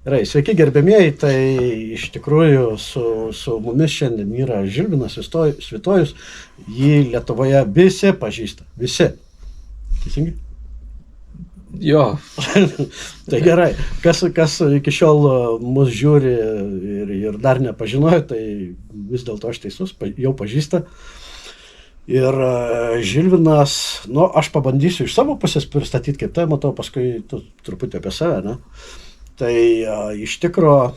Gerai, sveiki gerbėmieji, tai iš tikrųjų su mumis šiandien yra Žilvinas Svitojus, jį Lietuvoje visi pažįsta, visi. Teisingai? Jo. Tai gerai, kas iki šiol mus žiūri ir dar nepažinojo, tai vis dėlto aš teisus, jau pažįsta. Ir Žilvinas, aš pabandysiu iš savo pusės pristatyti, kaip tai matau, paskui tu truputį apie save, ne? Tai iš tikro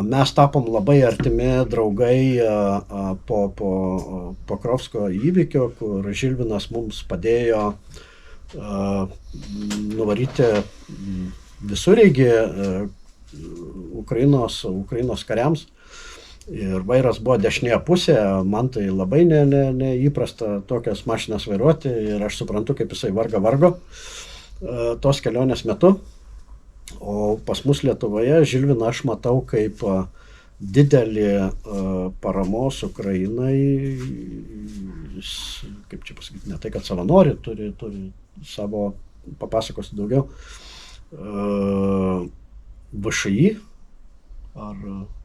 mes tapom labai artimi draugai po Pokrovsko įvykio, kur Žilvinas mums padėjo nuvaryti visureigį Ukrainos kariams. Ir vairas buvo dešinėje pusėje, man tai labai neįprasta tokias mašinas vairuoti ir aš suprantu, kaip jisai vargo tos kelionės metu. O pas mus Lietuvoje Žilviną aš matau kaip didelį paramos Ukrainai, kaip čia pasakyti, ne tai, kad savanori turi savo, papasakosiu daugiau, VŠI, ar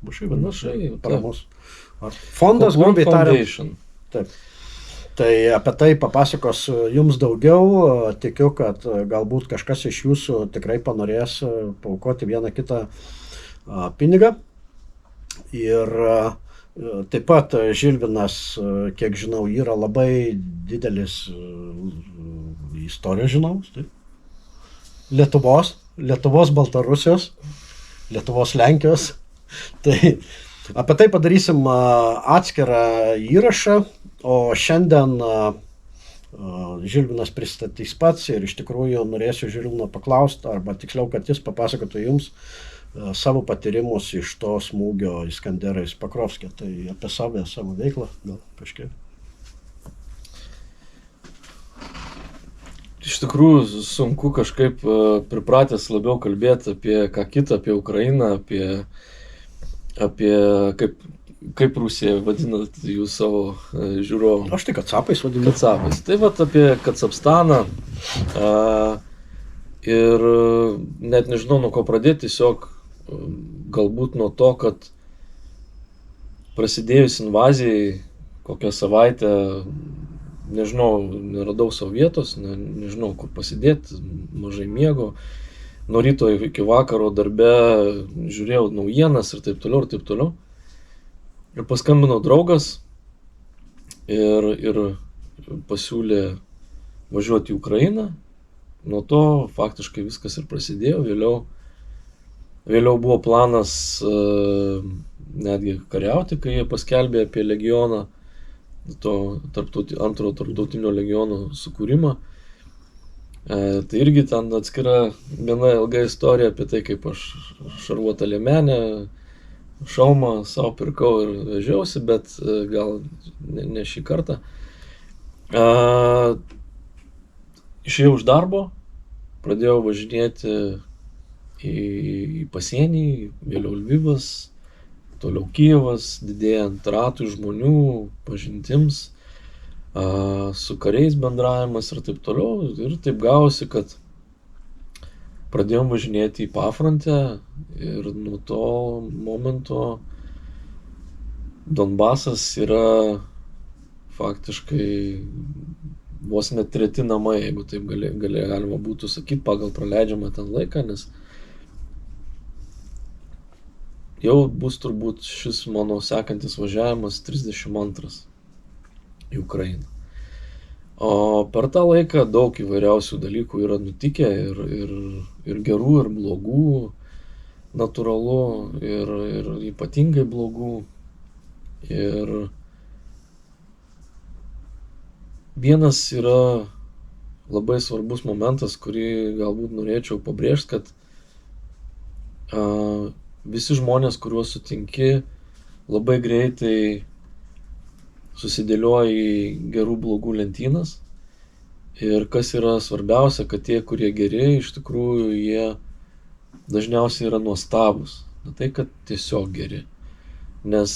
VŠI vadinasi, paramos, ar fondas, grubiai tariant. Taip. Tai apie tai papasakos jums daugiau, tikiu, kad galbūt kažkas iš jūsų tikrai panorės paaukoti vieną kitą pinigą. Ir taip pat Žilvinas, kiek žinau, yra labai didelis istorijos žinovas, taip? Lietuvos, Baltarusijos, Lietuvos, Lenkijos. Tai apie tai padarysim atskirą įrašą. O šiandien Žilvinas pristatys pats ir iš tikrųjų norėsiu Žilvino paklausti, arba tiksliau, kad jis papasakotų jums savo patyrimus iš to smūgio Iskanderais Pokrovske. Tai apie savo veiklą gal kažkiek. Iš tikrųjų sunku kažkaip pripratęs labiau kalbėti apie ką kitą, apie Ukrainą, apie kaip Rusija vadinat jūs savo žiūrovų? Aš tai Kacapais vadinu. Kacapais. Tai vat apie Kacapstaną ir net nežinau nuo ko pradėti, tiesiog galbūt nuo to, kad prasidėjus invazijai kokią savaitę, nežinau, neradau savo vietos, nežinau kur pasidėti, mažai miego, nuo ryto iki vakaro darbe žiūrėjau naujienas ir taip toliau. Ir paskambino draugas ir pasiūlė važiuoti į Ukrainą. Nuo to faktiškai viskas ir prasidėjo. Vėliau buvo planas netgi kariauti, kai jie paskelbė apie legioną, to antrojo tarptautinio legiono sukūrimą. Tai irgi ten atskira viena ilga istorija apie tai, kaip aš šarvuotą liemenę, šalmą savo pirkau ir vežiausi, bet gal ne šį kartą. Išėjau iš darbo, pradėjau važinėti į pasienį, vėliau Lvivas, toliau Kijevas, didėjant ratui žmonių, pažintims, su kariais bendravimas ir taip toliau. Ir taip gavosi, kad pradėjom važinėti į pafrontę ir nuo to momento Donbasas yra faktiškai vos net treti namai, jeigu taip galima būtų sakyti, pagal praleidžiamą ten laiką, nes jau bus turbūt šis mano sekantis važiavimas 32 į Ukrainą. O per tą laiką daug įvairiausių dalykų yra nutikę ir gerų, ir blogų, natūralu, ir ypatingai blogų. Ir vienas yra labai svarbus momentas, kurį galbūt norėčiau pabrėžti, kad visi žmonės, kuriuos sutinki, labai greitai susidėlioja į gerų blogų lentynas. Ir kas yra svarbiausia, kad tie, kurie geri, iš tikrųjų jie dažniausiai yra nuostabus. Ne tai, kad tiesiog geri. Nes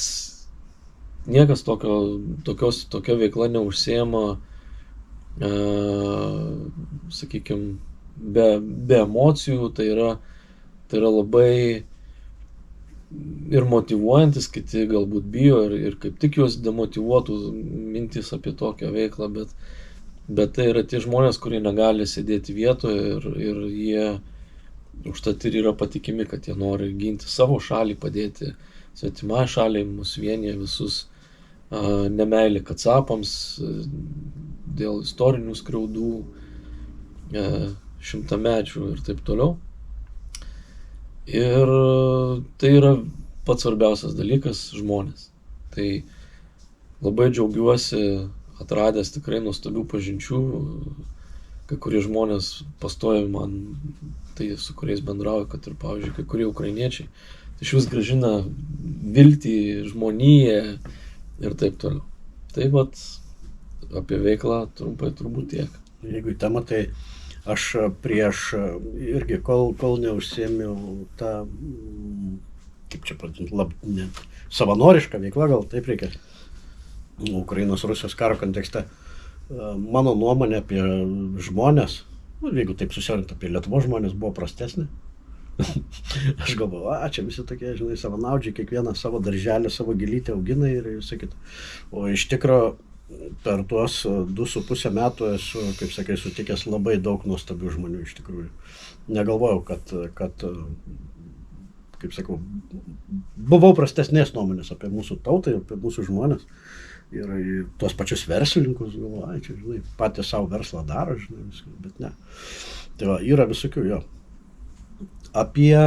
niekas tokia veikla neužsiema, sakykime, be emocijų, tai yra tai yra labai ir motyvuojantis, kiti galbūt bijo ir kaip tik juos demotyvuotų mintis apie tokią veiklą, bet tai yra tie žmonės, kurie negali sėdėti vietoje ir jie užtat ir yra patikimi, kad jie nori ginti savo šalį, padėti svetimai šaliai, mus vienyje visus nemeilė kacapams dėl istorinių skriaudų, šimtamečių ir taip toliau. Ir tai yra pats svarbiausias dalykas - žmonės. Tai labai džiaugiuosi atradęs tikrai nuostabių pažinčių, kai kurie žmonės pastoja man, tai su kuriais bendrauju, kad ir, pavyzdžiui, kai kurie ukrainiečiai, tai iš vis grąžina viltį, žmoniją ir taip toliau. Tai vat apie veiklą trumpai turbūt tiek. Jeigu į temą, tai aš prieš irgi, kol neužsiėmiau tą, kaip čia pradėti, savanorišką veiklą, gal taip reikia, Ukrainos-Rusijos karo kontekste, mano nuomonė apie žmonės, jeigu taip susiorint apie Lietuvos žmonės, buvo prastesnė. Aš galvoju, čia visi tokie, žinai, savanaudžiai, kiekvieną savo darželį, savo gilytę augina ir visą kitą. O iš tikro, per tuos 2,5 metų esu, kaip sakai, sutikęs labai daug nuostabių žmonių iš tikrųjų. Negalvojau, kad kaip sakau, buvau prastesnės nuomonės apie mūsų tautą, apie mūsų žmonės. Ir tuos pačius verslininkus, galvoju, čia, žinai, patys savo verslą daro, žinai, viską, bet ne. Tai va, yra visokių jo. Apie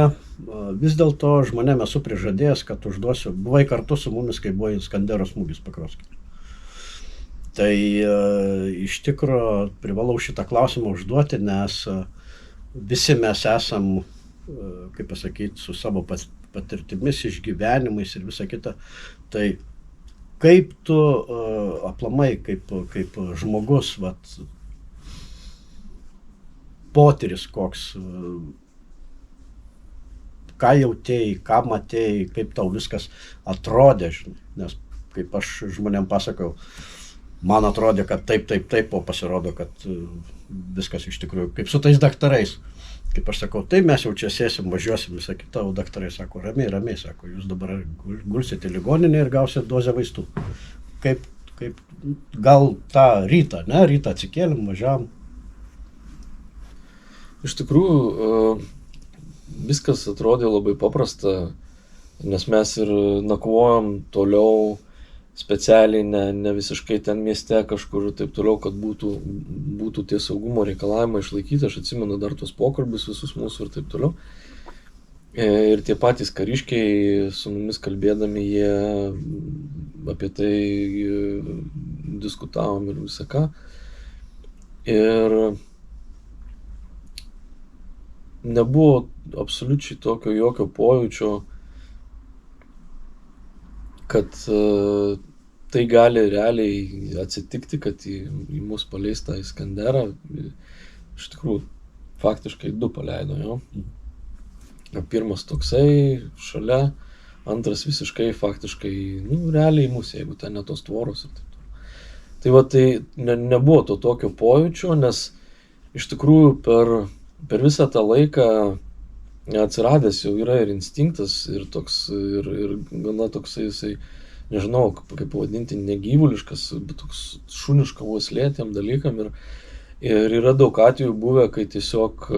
vis dėlto žmonėm esu prižadėjęs, kad užduosiu, buvai kartu su mumis, kai buvo Iskandero smūgis Pakrovske. Tai iš tikro privalau šitą klausimą užduoti, nes visi mes esam, kaip pasakyti, su savo patirtimis, išgyvenimais ir visa kita. Tai kaip tu aplamai, kaip žmogus, vat, potyris koks, ką jautėjai, ką matėjai, kaip tau viskas atrodė, žinai. Nes kaip aš žmonėm pasakau, man atrodė, kad taip, o pasirodo, kad viskas iš tikrųjų, kaip su tais daktarais. Kaip aš sakau, tai mes jau čia sėsim, važiuosim visą kitą, o daktarai sako, ramiai, sako, jūs dabar gulsite ligoninę ir gausite dozę vaistų. Kaip gal tą rytą atsikėlim, važiavam. Iš tikrųjų, viskas atrodė labai paprasta, nes mes ir nakvojom toliau, specialiai, ne visiškai ten mieste kažkur ir taip toliau, kad būtų tie saugumo reikalavimai išlaikyti. Aš atsimenu dar tuos pokalbius visus mūsų ir taip toliau. Ir tie patys kariškiai su mumis kalbėdami, jie apie tai diskutavom ir visą ką. Ir nebuvo absoliučiai tokio jokio pojūčio, kad tai gali realiai atsitikti, kad į mus paleis tą Iskanderą. Iš tikrųjų, faktiškai 2 paleido, jo. Pirmas toksai šalia, antras visiškai faktiškai, realiai mus, jeigu ten ne tos tvoros ir taip toliau. Tai va, tai nebuvo to tokio pojūčio, nes iš tikrųjų per visą tą laiką atsiradęs jau yra ir instinktas, ir toks, ir gana toksai, jisai, nežinau, kaip pavadinti, negyvuliškas, bet toks šuniška uoslė tiem dalykam. Ir yra daug atvejų buvę, kai tiesiog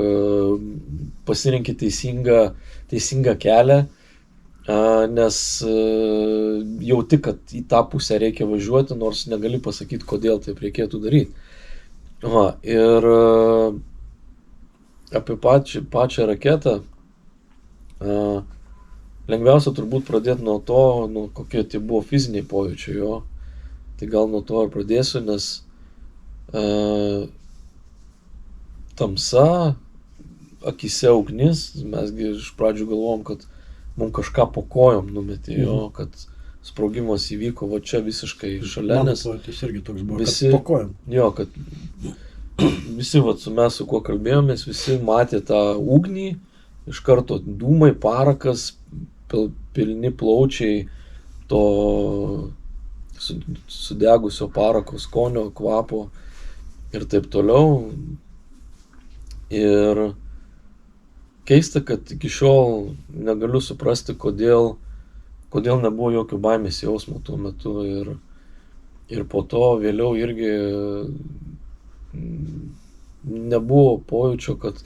pasirinki teisingą kelią, nes jauti, kad į tą pusę reikia važiuoti, nors negali pasakyti, kodėl taip reikėtų daryti. Ir apie pačią raketą, lengviausia turbūt pradėti nuo to, kokie tai buvo fiziniai pojūčiai jo. Tai gal nuo to ir pradėsiu, nes tamsa, akise ugnis, mesgi iš pradžių galvom, kad mums kažką po kojom numetė jo, kad sprogimas įvyko va čia visiškai šalia, nes irgi toks buvo, visi, kad po kojom. Jo, kad visi, mes su kuo kalbėjomės, visi matė tą ugnį, iš karto dūmai, parakas, pilni plaučiai to sudegusio parako skonio, kvapo ir taip toliau. Ir keista, kad iki šiol negaliu suprasti, kodėl nebuvo jokio baimės jausmo tuo metu ir po to vėliau irgi nebuvo pojūčio, kad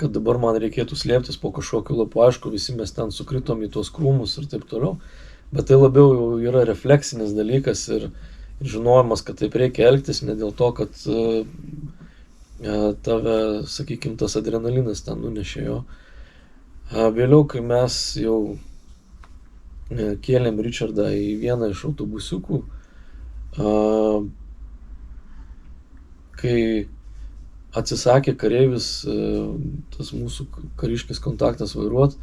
dabar man reikėtų slėptis po kažkokiu lapu. Aišku, visi mes ten sukritom į tuos krūmus ir taip toliau, bet tai labiau jau yra refleksinis dalykas ir žinojimas, kad taip reikia elgtis, ne dėl to, kad tave, sakykime, tas adrenalinas ten nunešė jo. Vėliau, kai mes jau kėlėm Richardą į vieną iš autobusiukų, kai atsisakė kareivis, tas mūsų kariškis kontaktas vairuot,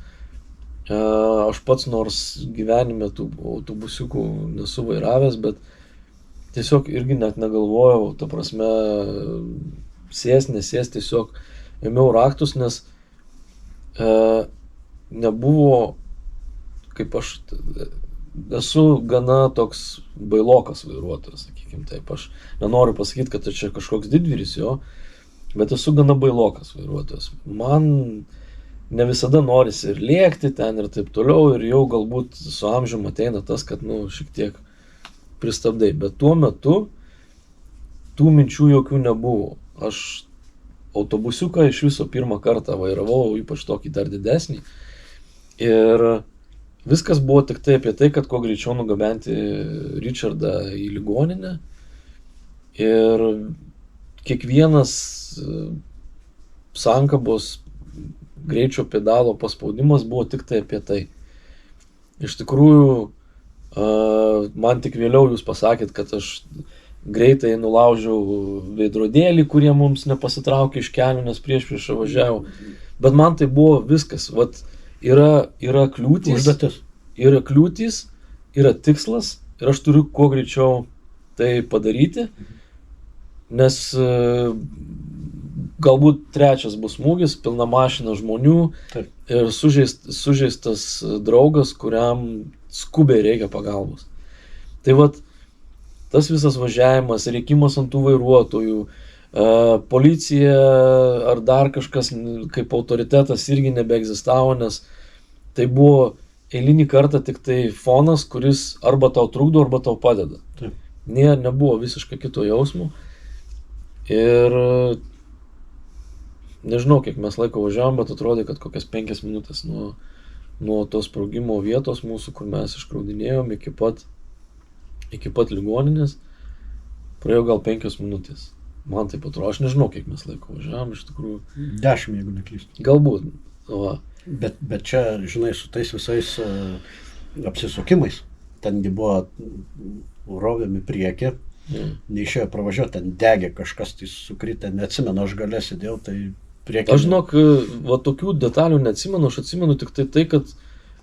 aš pats nors gyvenime tų autobusiukų nesu vairavęs, bet tiesiog irgi net negalvojau, ta prasme, nesės, tiesiog ėmiau raktus, nes nebuvo, kaip aš esu gana toks bailokas vairuotojas, sakykime taip. Aš nenoriu pasakyti, kad čia kažkoks didvyris jo, bet esu gana bailokas vairuotojas. Man ne visada norisi ir lėkti ten ir taip toliau, ir jau galbūt su amžium ateina tas, kad, šiek tiek pristabdai. Bet tuo metu tų minčių jokių nebuvo. Aš autobusiuką iš viso pirmą kartą vairavau, ypač tokį dar didesnį. Ir viskas buvo tik tai apie tai, kad kuo greičiau nugabenti Richardą į ligoninę. Ir kiekvienas sankabos greičio pedalo paspaudimas buvo tik tai apie tai. Iš tikrųjų, man tik vėliau jūs pasakėt, kad aš greitai nulaužiau veidrodėlį, kurie mums nepasitraukė iš kelių, nes prieš važiavau. Bet man tai buvo viskas. Vat yra kliūtys, yra tikslas ir aš turiu kuo greičiau tai padaryti, nes galbūt trečias bus smūgis, pilna mašina žmonių. Taip. Ir sužeistas draugas, kuriam skubiai reikia pagalbos. Tai vat, tas visas važiavimas, rėkimas ant tų vairuotojų, policija ar dar kažkas kaip autoritetas irgi nebeegzistavo, nes tai buvo eilinį kartą tik tai fonas, kuris arba tau trukdo, arba tau padeda. Taip. Nebuvo visiškai kito jausmo. Ir nežinau, kiek mes laiko važiavom, bet atrodė, kad kokias 5 minutės nuo tos sprogimo vietos mūsų, kur mes iškraudinėjom, iki pat ligoninės, praėjo gal 5 minutės. Man taip atrodo, aš nežinau, kiek mes laiko važiavom, iš tikrųjų. 10, jeigu neklystu. Galbūt. Va. Bet čia, žinai, su tais visais apsisukimais, tengi buvo rovėmi priekį, neišėjo pravažiuoti, ten degė kažkas, tai sukritę, neatsimenu, aš gale sėdėjau, tai priekį. Aš žinok, va tokių detalių neatsimenu, aš atsimenu tik tai, kad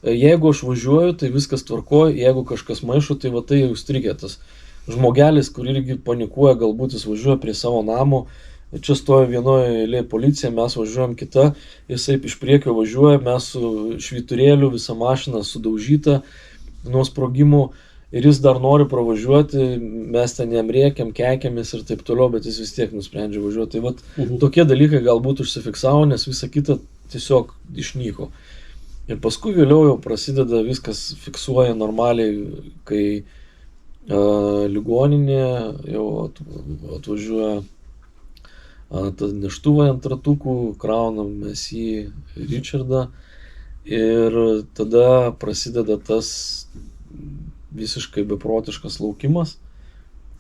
jeigu aš važiuoju, tai viskas tvarkoja, jeigu kažkas maišo, tai va tai jau strigė tas žmogelis, kur irgi panikuoja, galbūt jis važiuoja prie savo namo, čia stoja vienoje eilėje policija, mes važiuojam kita, jisai iš priekio važiuoja, mes su švyturėliu, visa mašina sudaužyta nuo sprogimų ir jis dar nori pravažiuoti, mes ten jam rėkiam, keikiamės ir taip toliau, bet jis vis tiek nusprendžia važiuoti. Tai vat tokie dalykai galbūt užsifiksavo, nes visa kita tiesiog išnyko. Ir paskui vėliau jau prasideda viskas, fiksuoja normaliai, kai ligoninė jau atvažiuoja tą neštuvą ant ratukų, kraunam mes į Richardą ir tada prasideda tas visiškai beprotiškas laukimas,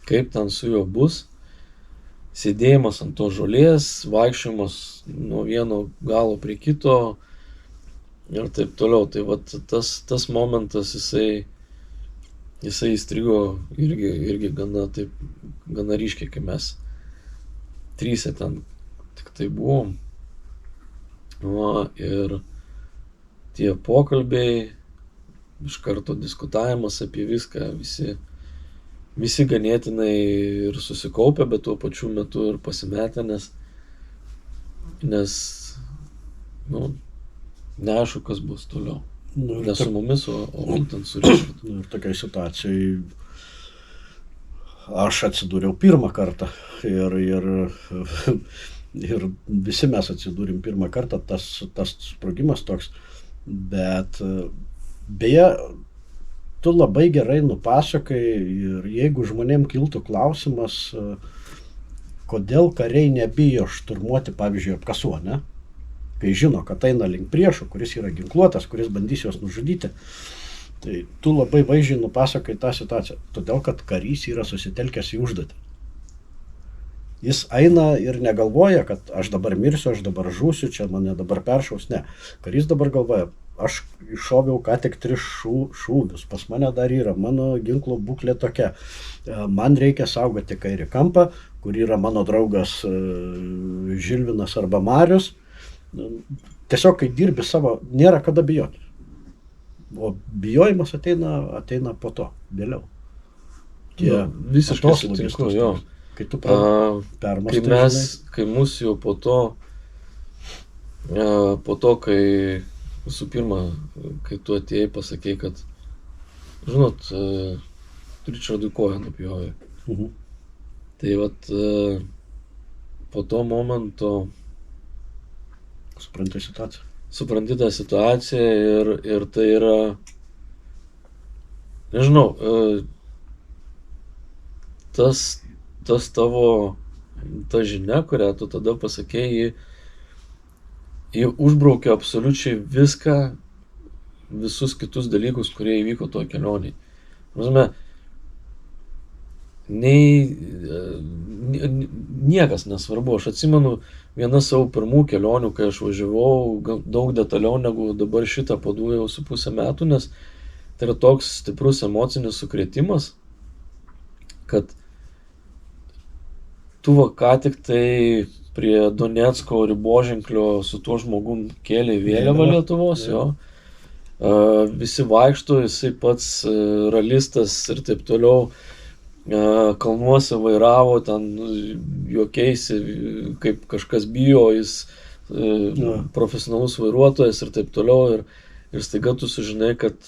kaip ten su juo bus, sėdėjimas ant to žolės, vaikščiojimas nuo vieno galo prie kito ir taip toliau. Tai vat tas momentas jisai įstrigo irgi gana ryškiai, kai mes tryse ten tik tai buvom. Ir tie pokalbiai, iš karto diskutavimas apie viską, visi ganėtinai ir susikaupę, bet tuo pačiu metu ir pasimetę, nes neaišku, kas bus toliau. Ne su mumis, o būtent su Richardu. Ir tokiai situacijai aš atsidūriau pirmą kartą ir visi mes atsidūrėm pirmą kartą, tas sprogimas toks, bet beje, tu labai gerai nupasakai ir jeigu žmonėm kiltų klausimas, kodėl kariai nebijo šturmuoti, pavyzdžiui, apkasų, ne? Kai žino, kad eina link priešo, kuris yra ginkluotas, kuris bandys juos nužudyti, tai tu labai vaizdžiai nupasakai tą situaciją, todėl kad karys yra susitelkęs į užduotį. Jis eina ir negalvoja, kad aš dabar mirsiu, aš dabar žūsiu, čia mane dabar peršaus, ne. Karys dabar galvoja, aš iššoviau ką tik 3 šūvius, pas mane dar yra, mano ginklo būklė tokia, man reikia saugoti kairį kampą, kur yra mano draugas Žilvinas arba Marius. Tiesiog, kai dirbi savo, nėra kada bijoti. O bijojimas ateina po to, vėliau. Visiškai sutinku, jo. Kai tu permąstai, kai mus jau po to, kai visų pirma, kai tu atėjai, pasakei, kad, žinot, Richardui koją nupjovė. Tai vat, po to momento supranti tą situaciją ir tai yra, nežinau, tas tavo, ta žinia, kurią tu tada pasakei, ji užbraukė absoliučiai viską, visus kitus dalykus, kurie įvyko toje kelionėje. Prasme, niekas nesvarbu. Aš atsimenu vieną savo pirmų kelionių, kai aš važiavau daug detaliau negu dabar šitą po 2,5 metų, nes tai yra toks stiprus emocinis sukrėtimas, kad tu ką tik tai prie Donecko riboženklio su tuo žmogum kėlė vėliavą Lietuvos, jo. Visi vaikšto, jisai pats ralistas ir taip toliau, kalnuose vairavo, ten juokeisi, kaip kažkas bijo, jis profesionalus vairuotojas ir taip toliau, ir staiga tu sužinai, kad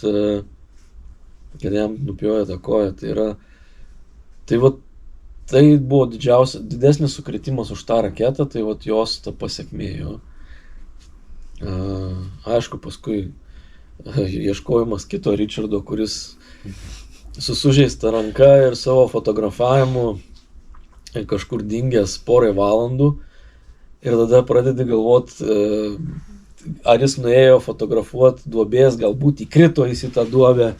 jam nupjovė tą koją. Tai buvo didesnis sukrėtimas už tą raketą, tai jos ta pasekmė. Aišku, paskui ieškojimas kito Richardo, kuris su sužeista ranka ir savo fotografavimu kažkur dingęs porai valandų, ir tada pradedi galvot, ar jis nuėjo fotografuoti duobės, galbūt įkrito jis į tą duobę,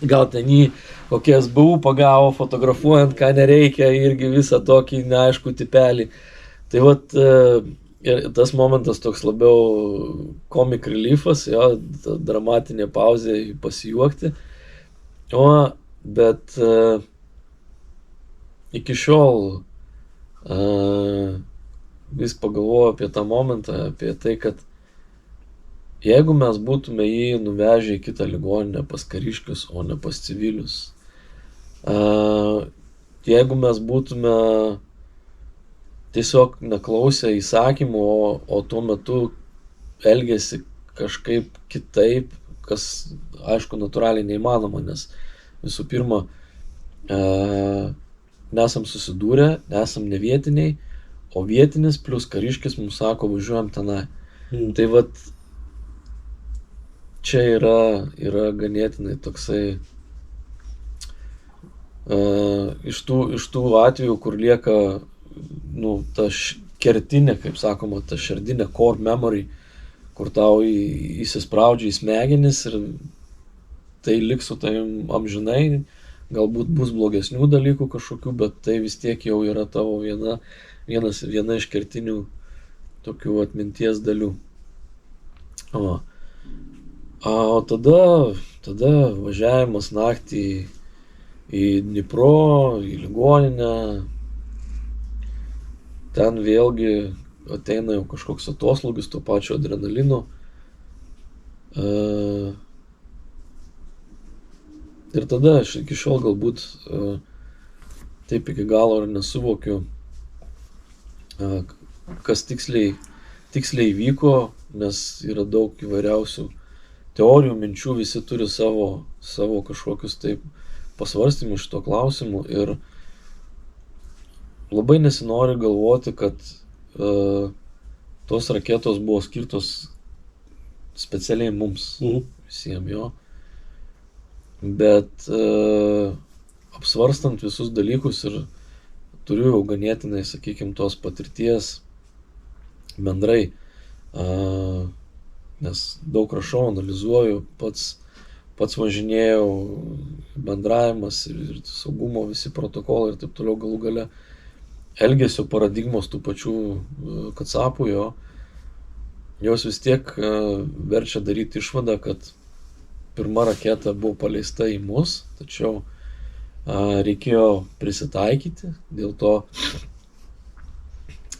gal ten jį kokie SBU pagavo fotografuojant, ką nereikia, irgi visą tokį neaiškų tipelį. Tai ir tas momentas toks labiau comic reliefas, dramatinė pauzė pasijuokti. Bet iki šiol vis pagalvoju apie tą momentą, apie tai, kad jeigu mes būtume jį nuvežę į kitą ligoninę pas kariškius, o ne pas civilius, jeigu mes būtume tiesiog neklausę įsakymų, o tuo metu elgėsi kažkaip kitaip, kas, aišku, natūraliai neįmanoma, nes visų pirma, nesam susidūrę, nesam ne vietiniai, o vietinis plus kariškis mums sako, važiuojam tenai. Tai čia yra ganėtinai toksai, iš tų atvejų, kur lieka, ta kertinė, kaip sakoma, ta šerdinė core memory, kur tau įsispraudžia į smegenis ir tai liks su tavim amžinai, galbūt bus blogesnių dalykų kažkokių, bet tai vis tiek jau yra tavo viena iš kertinių tokių atminties dalių. O tada važiavimas naktį į Dnipro, į ligoninę, ten vėlgi ateina jau kažkoks atoslūgis to pačio adrenalino. Ir tada aš iki šiol galbūt taip iki galo ir nesuvokiu, kas tiksliai vyko, nes yra daug įvairiausių teorijų, minčių, visi turi savo kažkokius taip pasvarstymus šito klausimu. labai nesinori galvoti, kad tos raketos buvo skirtos specialiai mums visiems, jo. Bet apsvarstant visus dalykus ir turiu jau ganėtinai, sakykime, tos patirties bendrai, nes daug rašau, analizuoju, pats važinėjau, bendravimas ir saugumo visi protokolai ir taip toliau, galų gale elgesio paradigmos tų pačių kacapų, jos vis tiek verčia daryti išvadą, kad pirma raketa buvo paleista į mus, tačiau reikėjo prisitaikyti, dėl to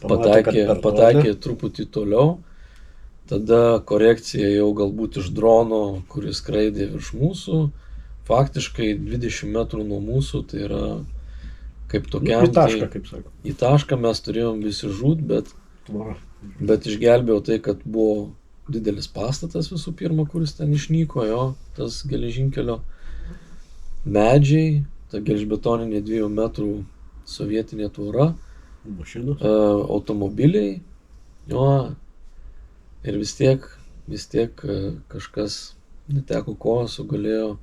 pataikė truputį toliau. Tada korekcija jau galbūt iš drono, kuris skraidė virš mūsų, faktiškai 20 metrų nuo mūsų, tai yra kaip tokiam. Į tašką, kaip sako. Į tašką mes turėjom visi žūt, bet išgelbėjau tai, kad buvo didelis pastatas visų pirma, kuris ten išnyko, tas geležinkelio medžiai, ta gelžbetoninė 2 metrų sovietinė tvora, automobiliai, ir vis tiek kažkas neteko kojos, galėjo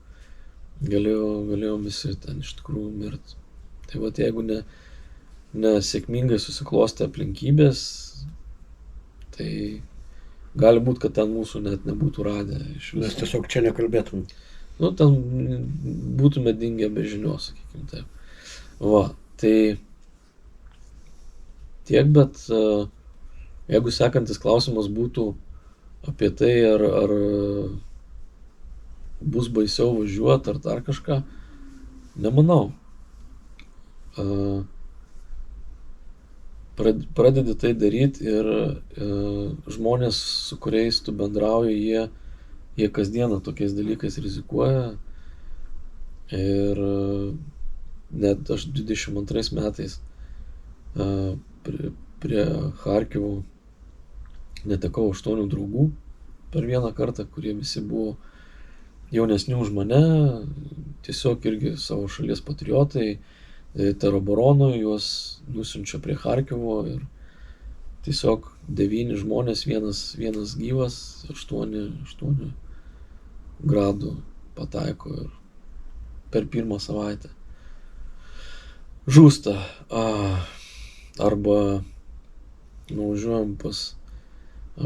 visi ten iš tikrųjų mirti. Tai vat, jeigu nesėkmingai susiklostė aplinkybės, tai gali būti, kad ten mūsų net nebūtų radę iš viso. Mes tiesiog čia nekalbėtume. Ten būtume dingę be žinios, sakykime taip. Tai tiek, bet jeigu sekantis klausimas būtų apie tai, ar bus baisiau važiuoti, ar dar kažką, nemanau. Pradedi tai daryti ir žmonės, su kuriais tu bendrauji, jie kasdieną tokiais dalykais rizikuoja. Ir net aš 22 metais prie Charkivo netekau 8 draugų per vieną kartą, kurie visi buvo jaunesni už mane, tiesiog irgi savo šalies patriotai, terobaronų, juos nusiunčia prie Charkivo ir tiesiog 9 žmonės, vienas gyvas, 8 gradų pataiko ir per pirmą savaitę žūsta. Arba nuvažiuojam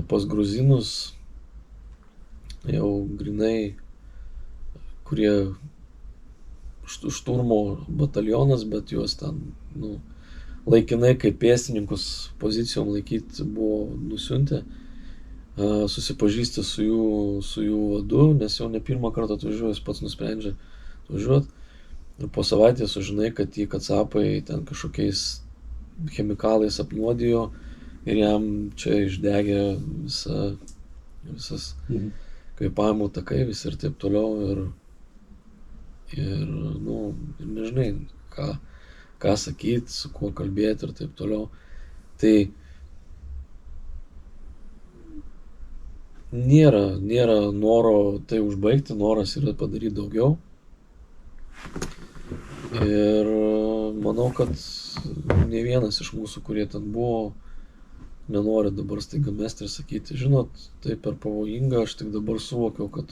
pas gruzinus, jau grinai, kurie šturmo batalionas, bet juos ten laikinai kaip pėstininkus pozicijom laikyti buvo nusiuntę, susipažįsti su jų vadu, nes jau ne pirmą kartą atvažiuoja, jis pats nusprendžia atvažiuoti. Ir po savaitės sužinai, kad jį kacapai ten kažkokiais chemikalais apnuodijo ir jam čia išdegė visas kvėpavimo takai, visi ir taip toliau. Ir nežinai, ką sakyti, su kuo kalbėti ir taip toliau. Tai nėra noro tai užbaigti, noras yra padaryti daugiau. Ir manau, kad ne vienas iš mūsų, kurie ten buvo, nenori dabar staiga mesti ir sakyti, žinot, tai per pavojinga, aš tik dabar suvokiau, kad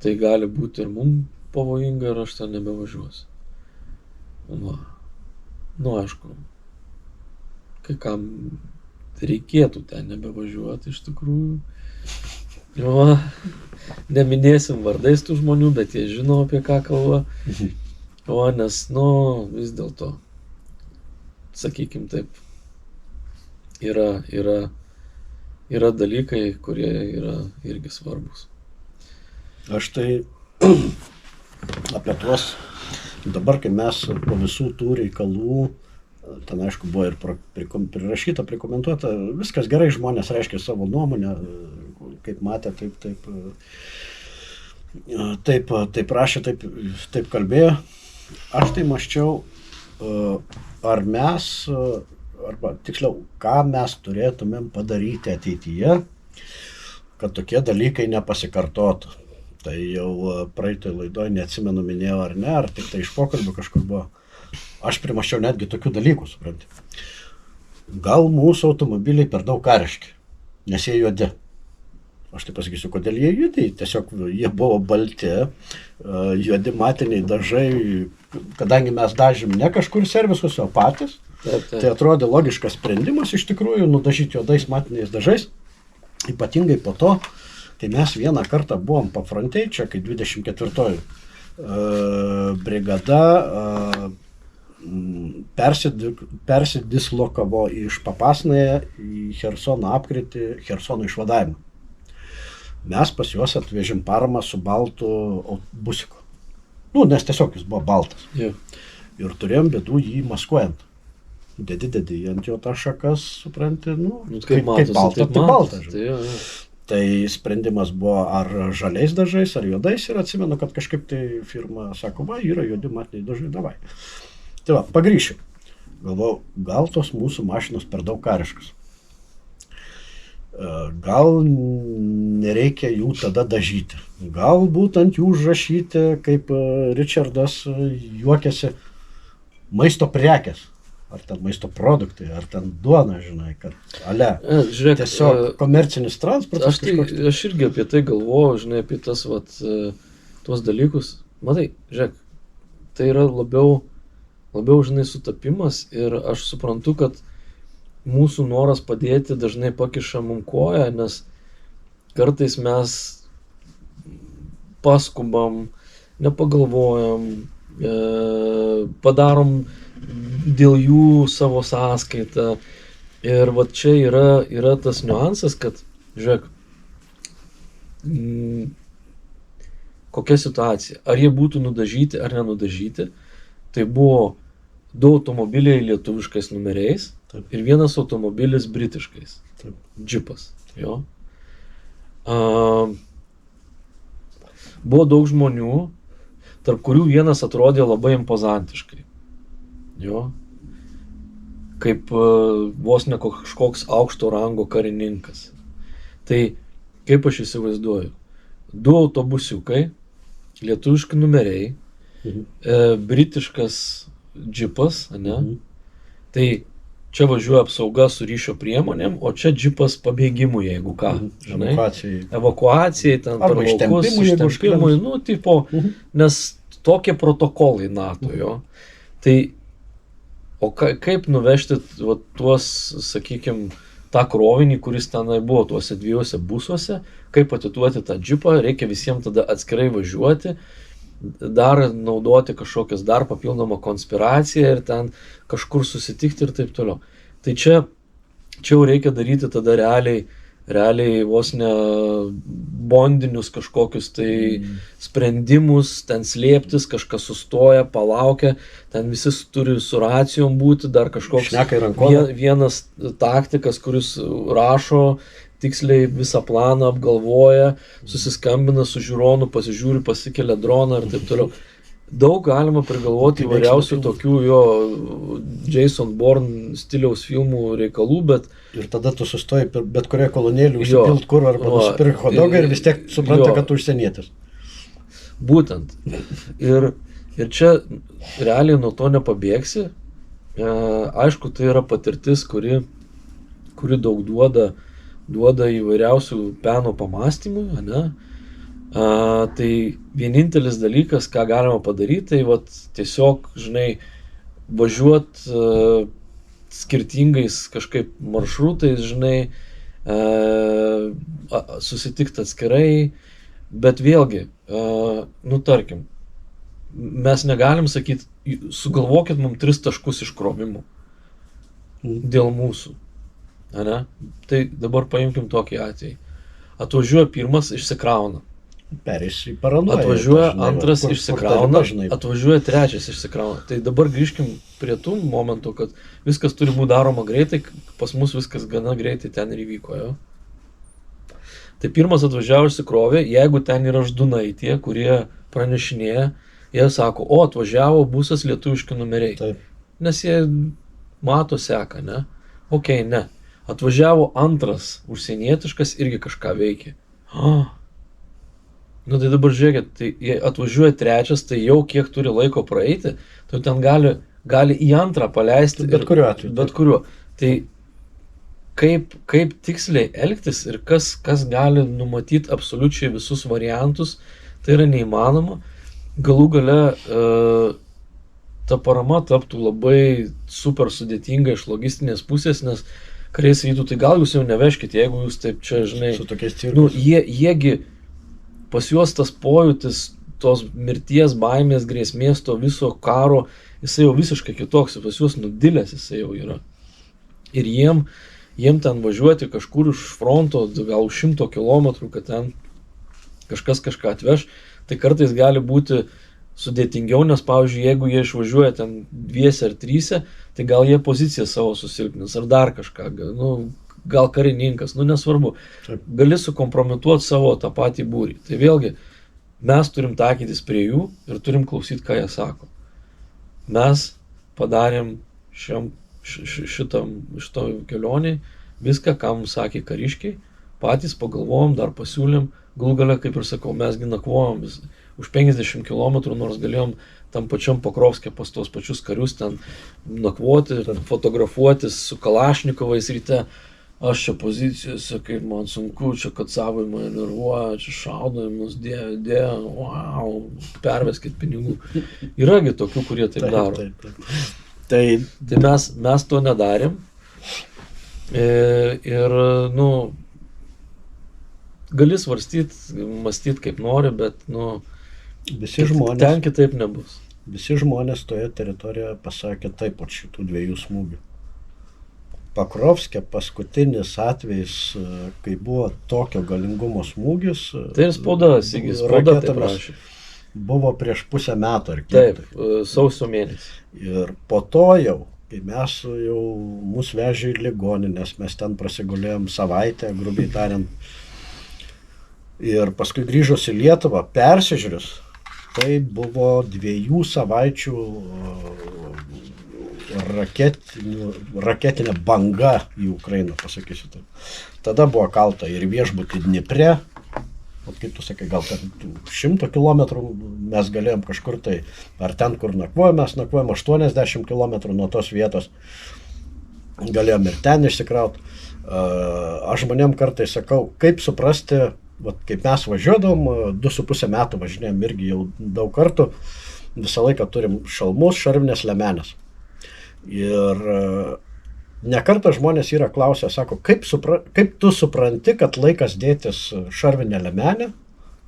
tai gali būti ir mums pavojinga ir aš ten nebevažiuosiu. Aišku, kai kam reikėtų ten nebevažiuoti iš tikrųjų. Neminėsim vardais tų žmonių, bet jie žino, apie ką kalba. Nes, vis dėlto, sakykim taip, yra dalykai, kurie yra irgi svarbus. Aš tai apie tuos, dabar kai mes po visų tų reikalų, ten aišku buvo ir prirašyta, prikomentuota, viskas gerai, žmonės reiškia savo nuomonę, kaip matė, taip rašė, taip kalbėjo. Aš tai mąsčiau, ar mes, arba tiksliau, ką mes turėtumėm padaryti ateityje, kad tokie dalykai nepasikartotų. Tai jau praeitoj laidoj, neatsimenu, minėjau ar ne, ar tik tai iš pokalbio kažkur buvo. aš primaščiau netgi tokių dalykų, supranti. Gal mūsų automobiliai per daug kariški, nes jie juodi. Aš tai pasakysiu, kodėl jie juodi. Tiesiog jie buvo balti, juodi matiniai dažai, kadangi mes dažėm ne kažkur servisuose, o patys. Taip. Tai atrodė logiškas sprendimas iš tikrųjų nudažyti juodais matiniais dažais. Ypatingai po to, kai mes vieną kartą buvom pafrontei, čia kai 24 brigada persidislokavo iš Papasnąją į Chersono apkritį, Chersono išvadavimą. Mes pas juos atvežėm paramą su baltu busiku. Nes tiesiog jis buvo baltas. Yeah. Ir turėjom bėdų jį maskuojant. Dedi ant jo tą šakas, supranti, kaip balta, tai balta. Tai sprendimas buvo ar žaliais dažais, ar juodais, ir atsimenu, kad kažkaip tai firma sako, va, yra juodi matiniai dažai, davai. Tai va, pagrįšiu. Galvojau, gal tos mūsų mašinos per daug kariškas. Gal nereikia jų tada dažyti. Galbūt ant jų užrašyti, kaip Richardas juokėsi, maisto prekės. Ar ten maisto produktai, ar ten duona, žinai, kad žiūrėk, tiesiog komercinis transportas. Aš irgi apie tai galvoju, žinai, apie tas, tuos dalykus. Matai, žiūrėk, tai yra labiau, žinai, sutapimas, ir aš suprantu, kad mūsų noras padėti dažnai pakiša mum koją, nes kartais mes paskubam, nepagalvojam, padarom dėl jų savo sąskaitą. Ir va čia yra tas niuansas, kad, žiūrėk, kokia situacija, ar jie būtų nudažyti ar nenudažyti, tai buvo 2 automobiliai lietuviškais numeriais. Taip. Ir vienas automobilis britiškais. Taip. Džipas. Jo. Buvo daug žmonių, tarp kurių vienas atrodė labai impozantiškai. Jo. Kaip vos ne kažkoks aukšto rango karininkas. Tai kaip aš įsivaizduoju, 2 autobusiukai, lietuviški numeriai, britiškas džipas, ne? Tai čia važiuoja apsauga su ryšio priemonėm, o čia džipas pabėgimui, jeigu ką, žinai. Evakuacijai, ten per laukus, ištempimui, nes tokie protokolai NATO, jo. Tai, o kaip nuvežti tuos, sakykime, tą krovinį, kuris tenai buvo tuose 2 busuose, kaip atiduoti tą džipą, reikia visiems tada atskirai važiuoti, dar naudoti kažkokias dar papildomą konspiraciją ir ten kažkur susitikti ir taip toliau. Tai čia jau reikia daryti tada realiai vos ne bondinius kažkokius tai sprendimus, ten slėptis, kažkas sustoja, palaukia, ten visi turi su racijom būti, dar kažkoks vienas taktikas, kuris rašo, tiksliai visą planą apgalvoja, susiskambina su žiūronu, pasižiūri, pasikelia droną ir taip toliau. Daug galima prigalvoti įvairiausių tokių jo Jason Bourne stiliaus filmų reikalų, bet... Ir tada tu sustoji bet kurioje kolonėlį užsipilt kur arba nusipirk hotdogą ir vis tiek supranta, kad tu užsienietis. Būtent. Ir čia realiai nuo to nepabėgsi. Aišku, tai yra patirtis, kuri daug duoda įvairiausių peno pamastymų, ne? Tai vienintelis dalykas, ką galima padaryti, tai tiesiog, žinai, važiuot skirtingais kažkaip maršrutais, žinai, susitikti atskirai, bet vėlgi, tarkim, mes negalim sakyti, sugalvokit mums 3 taškus iškrovimų dėl mūsų. Ne? Tai dabar paimkim tokį atvejį. Atvažiuoja pirmas, išsikrauna. Perės į paranoją. Atvažiuoja antras, išsikrauna. Atvažiuoja trečias, išsikrauna. Tai dabar grįžkim prie tų momentų, kad viskas turi būti daroma greitai, pas mus viskas gana greitai ten ir įvyko. Jo? Tai pirmas atvažiavo, išsikrovė, jeigu ten yra ždunai tie, kurie pranešinėja, jie sako, atvažiavo busas lietuviški numeriai. Taip. Nes jie mato, seka, ne? Okei, ne. Atvažiavo antras užsienietiškas, irgi kažką veikia. Tai dabar žiūrėkit, tai atvažiuoja trečias, tai jau kiek turi laiko praeiti, tai ten gali gali į antrą paleisti. Bet kuriuo atveju. Bet kuriuo. Tai kaip tiksliai elgtis ir kas gali numatyti absoliučiai visus variantus, tai yra neįmanoma. Galų gale ta parama taptų labai super sudėtinga iš logistinės pusės, nes kariai sakytų, tai gal jūs jau neveškite, jeigu jūs taip čia, žinai, su tokiais cirkais. Jiegi pas juos tas pojūtis, tos mirties, baimės, grėsmės, to viso karo, jisai jau visiškai kitoks, pas juos nudilęs jisai jau yra. Ir jiem ten važiuoti kažkur už fronto, gal už 100 kilometrų, kad ten kažkas kažką atveš, tai kartais gali būti sudėtingiau, nes, pavyzdžiui, jeigu jie išvažiuoja ten 2 ar 3, tai gal jie poziciją savo susilpnins, ar dar kažką, gal karininkas, nesvarbu. Gali sukompromituoti savo tą patį būrį. Tai vėlgi, mes turim takytis prie jų ir turim klausyti, ką jie sako. Mes padarėm šito kelionį viską, ką mums sakė kariškiai, patys pagalvojom, dar pasiūlėm, galų gale, kaip ir sakau, mes nakvojom už 50 km, nors galėjom tam pačiam Pokrovske pas tos pačius karius ten nakvoti, fotografuotis su Kalašnikovais ryte. Aš čia pozicijose, kaip man sunku, čia kad savai mane nervuoja, čia šaudojimus, wow, perveskit pinigų. Yragi tokių, kurie taip daro. Tai mes to nedarėm. Ir, gali svarstyti, mąstyti kaip nori, bet, ten kitaip nebus. Visi žmonės toje teritorijoje pasakė taip po šitų 2 smūgių. Pakrovske paskutinis atvejis, kai buvo tokio galingumo smūgis. Tai ir spauda taip rašė. Buvo prieš pusę metų ar kiek. Taip, sausio mėnesį. Ir po to jau, kai mus vežė į ligoninės, mes ten prasigulėjom savaitę, grubiai tariant. Ir paskui grįžus į Lietuvą, persižiūrės, tai buvo 2 savaičių raketinė banga į Ukrainą, pasakysiu taip. Tada buvo kalta ir viešbutį Dnipre, kaip tu sakai, gal 100 km mes galėjom kažkur tai, ar ten, kur nakvojom, mes nakvojom 80 km nuo tos vietos, galėjom ir ten išsikrauti. Aš žmonėm kartais sakau, kaip suprasti, kaip mes važiuodom, 2,5 metų važinėjom irgi jau daug kartų, visą laiką turim šalmus, šarvinės liemenės. Ir nekartą žmonės yra klausę, sako, kaip tu supranti, kad laikas dėtis šarvinę liemenę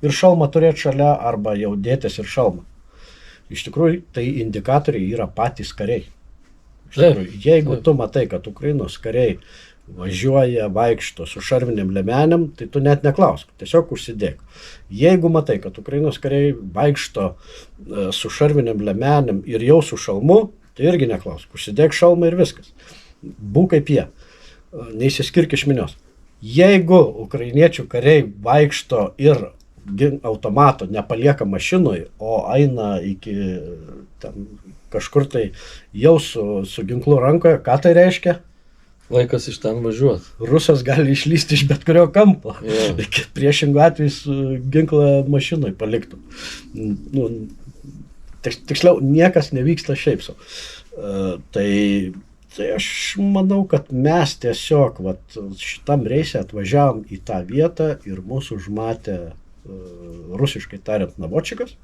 ir šalmą turėti šalia, arba jau dėtis ir šalmą. Iš tikrųjų, tai indikatoriai yra patys kariai. Jeigu tu matai, kad Ukrainos kariai važiuoja, vaikšto su šarviniam liemenėm, tai tu net neklausk, tiesiog užsidėk. Jeigu matai, kad Ukrainos kariai vaikšto su šarviniam liemenėm ir jau su šalmu, tai irgi neklausk, užsidėk šalmą ir viskas. Būk kaip jie, neįsiskirk iš minios. Jeigu ukrainiečių kariai vaikšto ir automato nepalieka mašinui, o eina iki kažkur tai jau su ginklu rankoje, ką tai reiškia? Laikas iš ten važiuoti. Rusas gali išlysti iš bet kurio kampo. Priešingų atveju ginklą mašinui paliktų. Tiksliau, niekas nevyksta šiaip sau. Tai aš manau, kad mes tiesiog šitam reise atvažiavom į tą vietą ir mūsų užmatė, rusiškai tariant, navočikas,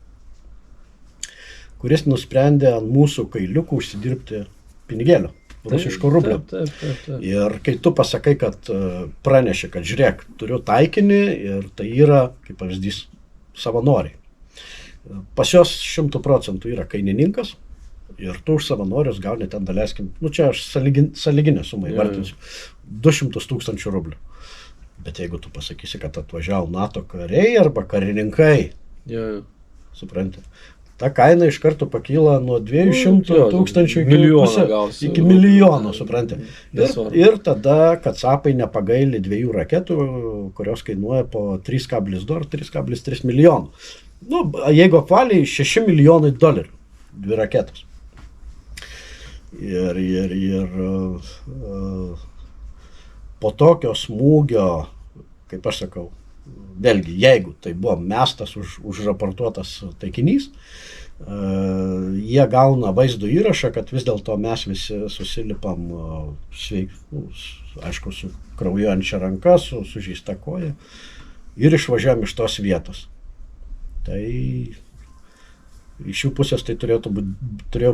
kuris nusprendė ant mūsų kailiukų užsidirbti pinigėlio. Rusiško rublio. Taip. Ir kai tu pasakai, kad praneši, kad žiūrėk, turiu taikinį ir tai yra, kaip pavyzdys, savanoriai. Pas jos 100% yra kainininkas ir tu už savanorius gauni ten, daleiskim, čia aš sąlyginę sumą įvardinsiu, 200 000 rublių. Bet jeigu tu pasakysi, kad atvažiavo NATO kariai arba karininkai, supranti, ta kaina iš karto pakyla nuo 200 000 iki milijono, supranti. Ir tada kacapai nepagaili 2 raketų, kurios kainuoja po 3,2 ar 3,3 milijonų. Jeigu apvaliai, $6 milijonai, 2 raketos. Ir po tokio smūgio, kaip aš sakau, vėlgi, jeigu tai buvo mestas užraportuotas taikinys, jie gauna vaizdo įrašą, kad vis dėlto mes visi susilipam aišku, su kraujuojančia ranka, su sužeista koja ir išvažiuojam iš tos vietos. Tai iš jų pusės tai turėjo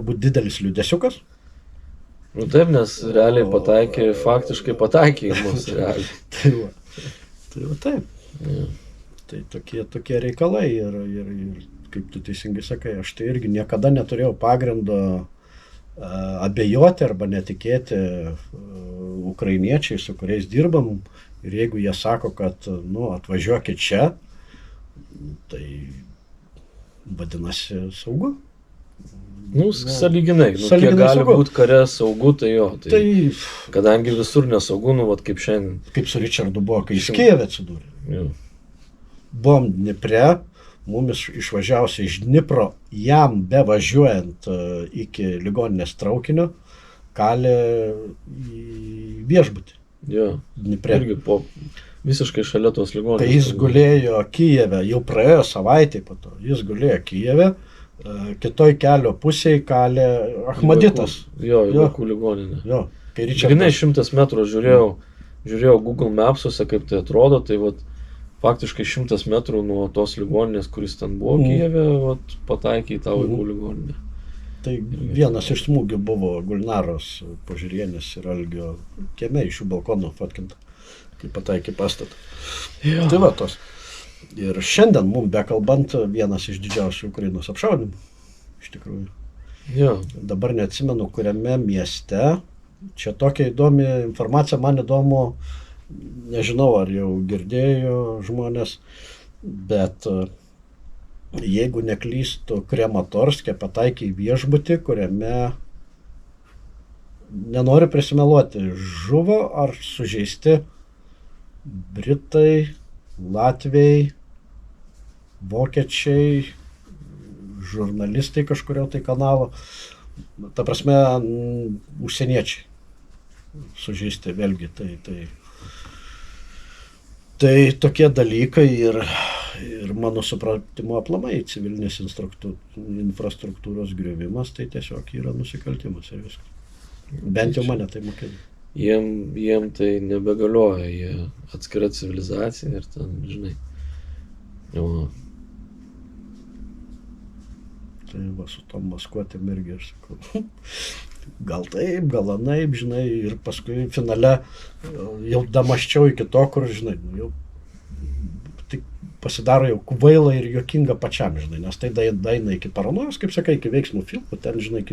būti didelis liūdesiukas. Nu taip, nes realiai faktiškai pataikė į mus realiai. Tai va taip. Ja. Tai tokie reikalai ir kaip tu teisingai sakai, aš tai irgi niekada neturėjau pagrindo abejoti arba netikėti ukrainiečiai, su kuriais dirbam, ir jeigu jie sako, kad atvažiuokit čia, tai vadinasi saugu. Sąlyginai. Kiek gali būti kare saugu, tai jo. Tai kadangi visur nesaugu, kaip šiandien. Kaip su Richardu buvo, kai jis Kijeve atsidūrė. Buvom Dnipre, mumis išvažiausia iš Dnipro, jam bevažiuojant iki ligoninės traukinio, kalė į viešbutį. Jo, Dnipre. Irgi visiškai šalia tos ligoninės. Tai jis gulėjo Kijeve, jau praėjo savaitė po to, jis gulėjo Kijeve, kitoj kelio pusėje kalė Ahmaditas. Jo, į vaikų ligoninę. Jo. Žinai, 100 metrų žiūrėjau Google Mapsuose, kaip tai atrodo, tai faktiškai 100 metrų nuo tos ligoninės, kuris ten buvo Kijeve, pataikė į tą vaikų ligoninę. Tai vienas iš smūgių buvo Gulnaros Požiūrienės ir Algio kieme iš jų balkonų fotkinta, kai pataikė pastatą. Ja. Tai va tos. Ir šiandien mums bekalbant vienas iš didžiausių Ukrainos apšaudymų, iš tikrųjų. Ja. Dabar neatsimenu, kuriame mieste. Čia tokia įdomi informacija, man įdomu, nežinau, ar jau girdėjo žmonės, bet jeigu neklystu, Krematorske pataikė į viešbutį, kuriame, nenoriu prisimeluoti, žuvo ar sužeisti britai, latviai, vokiečiai, žurnalistai kažkurio tai kanalo, ta prasme, užsieniečiai sužeisti vėlgi. Tai tokie dalykai ir mano supratimu aplamai civilinės infrastruktūros griovimas, tai tiesiog yra nusikaltimas ir viskas. Bent jau mane tai mokė. Jiem tai nebegalioja, jie atskira civilizacija ir ten, žinai. Jo. Tai va, su tom maskuotėm irgi aš sakau, gal taip, gal anaip, žinai, ir paskui finale jau damaščiau iki to, kur, žinai, jau tai pasidaro jau kvaila ir juokinga pačiam, žinai, nes tai daina iki paranojos, kaip sakai, iki veiksmų filmų, ten, žinai,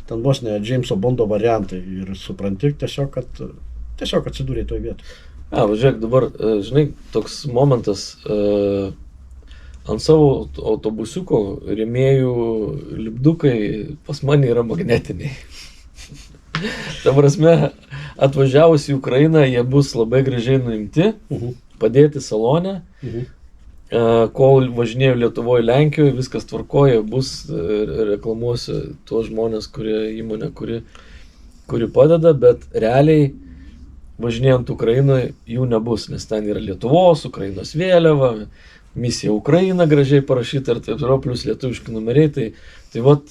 ten vos ne Jameso Bondo variantai ir supranti tiesiog, kad atsidūrė toj vietoj. Važiuok, dabar, žinai, toks momentas, ant savo autobusiuko rėmėjų lipdukai pas mane yra magnetiniai. Ta prasme, atvažiavus į Ukrainą, jie bus labai gražiai nuimti, padėti salone, kol važinėjau Lietuvoje, Lenkijoje, viskas tvarkoja, bus reklamuosiu tuos žmonės, įmonė, kuri padeda, bet realiai važinėjant Ukrainoje jų nebus, nes ten yra Lietuvos, Ukrainos vėliava, misija Ukraina gražiai parašyta ir taip toliau, plus lietuviški numeriai, tai vat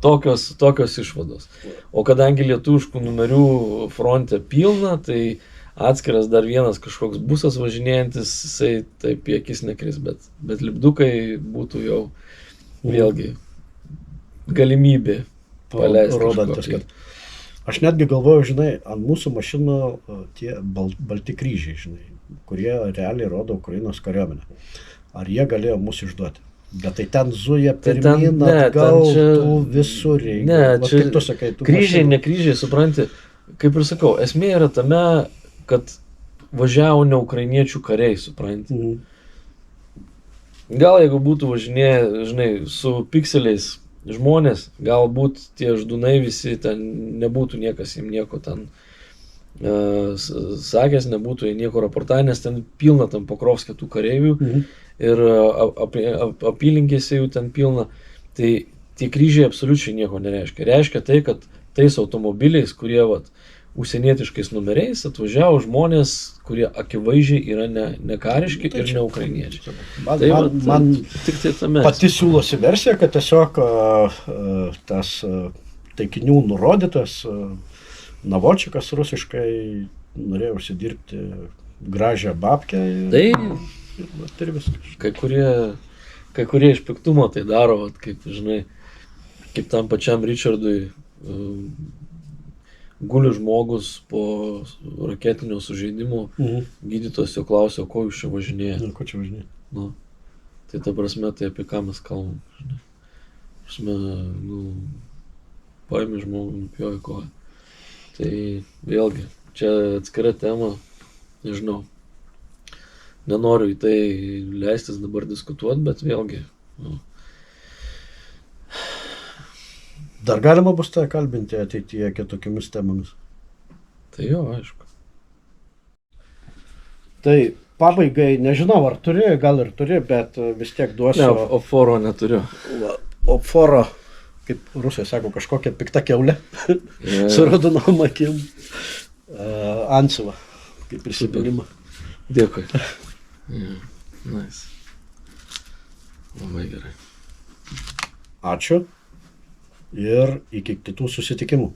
tokios išvados. O kadangi lietuviškų numerių fronte pilna, tai atskiras dar vienas kažkoks busas važinėjantis, jisai taip į akis nekris, bet lipdukai būtų jau vėlgi galimybė paleisti kažkokį. Aš netgi galvoju, žinai, ant mūsų mašinų tie balti kryžiai, žinai, kurie realiai rodo Ukrainos kariuomenę. Ar jie galėjo mūsų išduoti? Bet tai ten zuja pirmyn, atgal, tų visur reikia. Ne, čia kryžiai, ne kryžiai, supranti, kaip ir sakau, esmė yra tame, kad važiavo ne ukrainiečių kariai, supranti. Gal jeigu būtų važinėję, žinai, su pikseliais žmonės, galbūt tie ždunai visi, ten nebūtų niekas jiem nieko ten sakęs, nebūtų jie nieko raportavę, nes ten pilna tam Pokrovske tų kareivių ir apylinkėse jų ten pilna. Tai tie kryžiai absoliučiai nieko nereiškia. Reiškia tai, kad tais automobiliais, kurie užsienietiškais numeriais atvažiavo žmonės, kurie akivaizdžiai yra ne kariški ir ne ukrainiečiai. Man tik tai tame. Pati siūlosi versija, kad tiesiog tas taikinių nurodytas Navočikas rusiškai norėjo užsidirbti gražią babkę ir viskas. Kai kurie iš piktumo tai daro, vat, kaip, žinai, kaip tam pačiam Richardui guli žmogus po raketinio sužeidimo, gydytojas jo klausė, ko jūs čia važinėjate. Ko čia važinėjate? Nu, tai ta prasme, tai apie ką mes kalbam. Prasme, paėmė žmogų, nupjovė koją. Tai vėlgi, čia atskira tema, nežinau. Nenoriu į tai leistis dabar diskutuoti, bet vėlgi. Dar galima bus tai kalbinti ateityje kitokiamis temomis? Tai jo, aišku. Tai pabaigai, nežinau, ar turi, gal ir turi, bet vis tiek duosiu. Ne, opforo neturiu. Opforo, kaip rusai sako, kažkokia pikta kiaulė, su raudonom akim. Antsiva, kaip prisiminimą. Dėkui. Nice. Labai gerai. Ačiū ir iki kitų susitikimų.